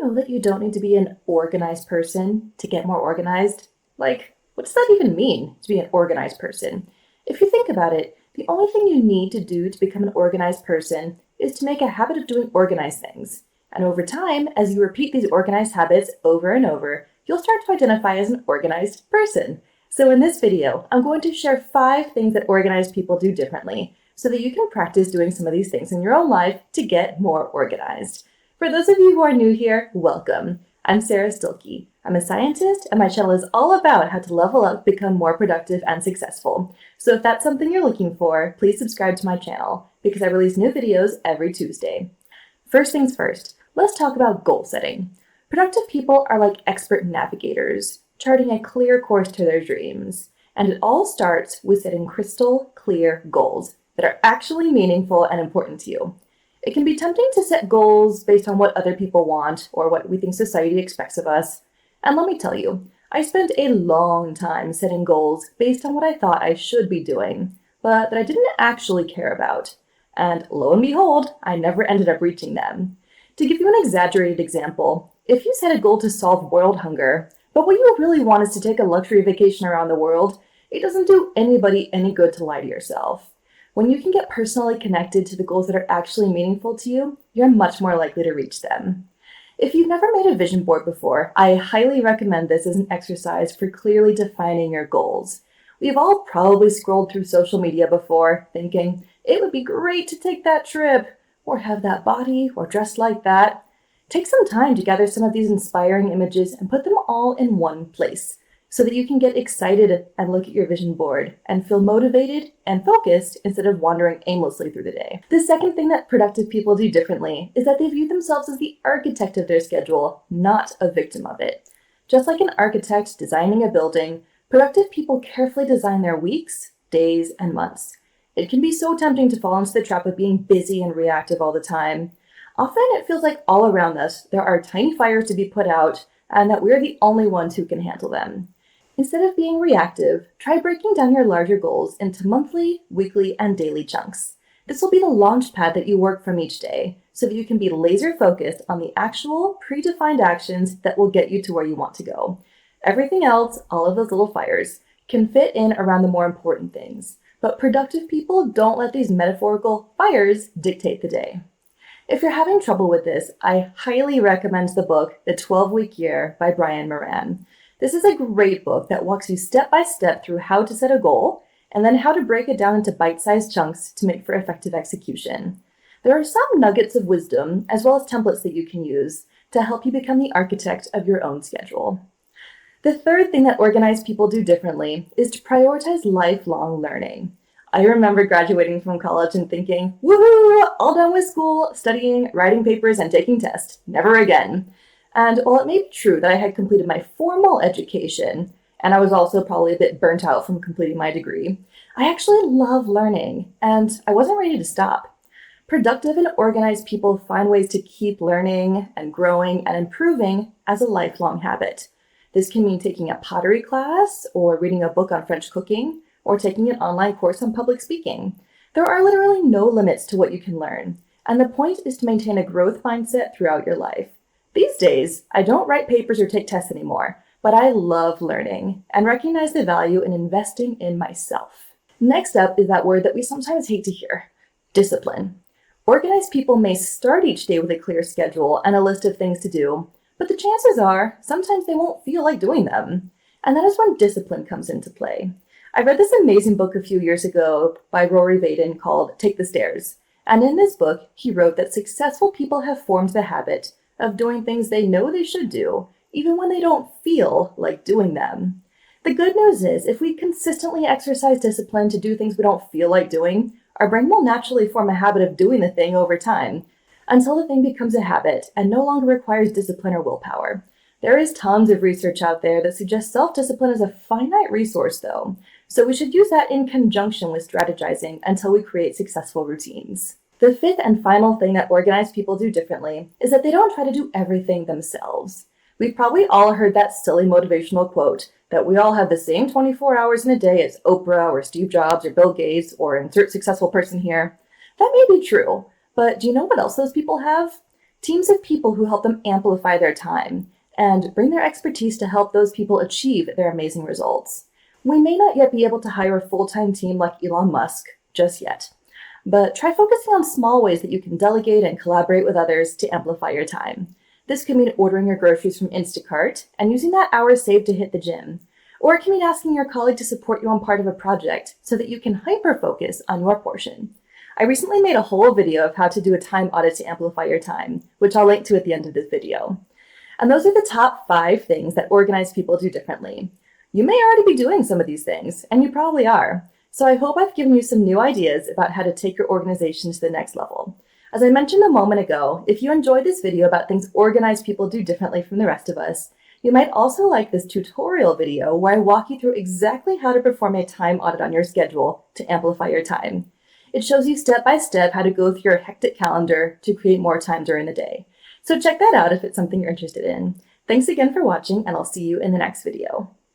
know that you don't need to be an organized person to get more organized? Like, what does that even mean, to be an organized person? If you think about it, the only thing you need to do to become an organized person is to make a habit of doing organized things. And over time, as you repeat these organized habits over and over, you'll start to identify as an organized person. So in this video, I'm going to share 5 things that organized people do differently so that you can practice doing some of these things in your own life to get more organized. For those of you who are new here, welcome. I'm Sara Stilleke. I'm a scientist, and my channel is all about how to level up, become more productive, and successful. So if that's something you're looking for, please subscribe to my channel because I release new videos every Tuesday. First things first, let's talk about goal setting. Productive people are like expert navigators, charting a clear course to their dreams. And it all starts with setting crystal clear goals that are actually meaningful and important to you. It can be tempting to set goals based on what other people want or what we think society expects of us. And let me tell you, I spent a long time setting goals based on what I thought I should be doing, but that I didn't actually care about. And lo and behold, I never ended up reaching them. To give you an exaggerated example, if you set a goal to solve world hunger, but what you really want is to take a luxury vacation around the world, it doesn't do anybody any good to lie to yourself. When you can get personally connected to the goals that are actually meaningful to you, you're much more likely to reach them. If you've never made a vision board before, I highly recommend this as an exercise for clearly defining your goals. We've all probably scrolled through social media before, thinking, it would be great to take that trip, or have that body, or dress like that. Take some time to gather some of these inspiring images and put them all in one place, so that you can get excited and look at your vision board and feel motivated and focused instead of wandering aimlessly through the day. The second thing that productive people do differently is that they view themselves as the architect of their schedule, not a victim of it. Just like an architect designing a building, productive people carefully design their weeks, days, and months. It can be so tempting to fall into the trap of being busy and reactive all the time. Often it feels like all around us there are tiny fires to be put out and that we're the only ones who can handle them. Instead of being reactive, try breaking down your larger goals into monthly, weekly, and daily chunks. This will be the launch pad that you work from each day, so that you can be laser focused on the actual, predefined actions that will get you to where you want to go. Everything else, all of those little fires, can fit in around the more important things. But productive people don't let these metaphorical fires dictate the day. If you're having trouble with this, I highly recommend the book, The 12-Week Year by Brian Moran. This is a great book that walks you step by step through how to set a goal and then how to break it down into bite-sized chunks to make for effective execution. There are some nuggets of wisdom as well as templates that you can use to help you become the architect of your own schedule. The third thing that organized people do differently is to prioritize lifelong learning. I remember graduating from college and thinking, woohoo, all done with school, studying, writing papers, and taking tests. Never again. And while it may be true that I had completed my formal education, and I was also probably a bit burnt out from completing my degree, I actually love learning, and I wasn't ready to stop. Productive and organized people find ways to keep learning and growing and improving as a lifelong habit. This can mean taking a pottery class, or reading a book on French cooking, or taking an online course on public speaking. There are literally no limits to what you can learn, and the point is to maintain a growth mindset throughout your life. These days, I don't write papers or take tests anymore, but I love learning and recognize the value in investing in myself. Next up is that word that we sometimes hate to hear, discipline. Organized people may start each day with a clear schedule and a list of things to do, but the chances are sometimes they won't feel like doing them. And that is when discipline comes into play. I read this amazing book a few years ago by Rory Vaden called Take the Stairs. And in this book, he wrote that successful people have formed the habit of doing things they know they should do, even when they don't feel like doing them. The good news is, if we consistently exercise discipline to do things we don't feel like doing, our brain will naturally form a habit of doing the thing over time, until the thing becomes a habit and no longer requires discipline or willpower. There is tons of research out there that suggests self-discipline is a finite resource though, so we should use that in conjunction with strategizing until we create successful routines. The fifth and final thing that organized people do differently is that they don't try to do everything themselves. We've probably all heard that silly motivational quote that we all have the same 24 hours in a day as Oprah or Steve Jobs or Bill Gates or insert successful person here. That may be true, but do you know what else those people have? teams of people who help them amplify their time and bring their expertise to help those people achieve their amazing results. We may not yet be able to hire a full-time team like Elon Musk just yet, but try focusing on small ways that you can delegate and collaborate with others to amplify your time. This could mean ordering your groceries from Instacart and using that hour saved to hit the gym. Or it can mean asking your colleague to support you on part of a project so that you can hyper-focus on your portion. I recently made a whole video of how to do a time audit to amplify your time, which I'll link to at the end of this video. And those are the top 5 things that organized people do differently. You may already be doing some of these things, and you probably are. So I hope I've given you some new ideas about how to take your organization to the next level. As I mentioned a moment ago, if you enjoyed this video about things organized people do differently from the rest of us, you might also like this tutorial video where I walk you through exactly how to perform a time audit on your schedule to amplify your time. It shows you step by step how to go through your hectic calendar to create more time during the day. So check that out if it's something you're interested in. Thanks again for watching, and I'll see you in the next video.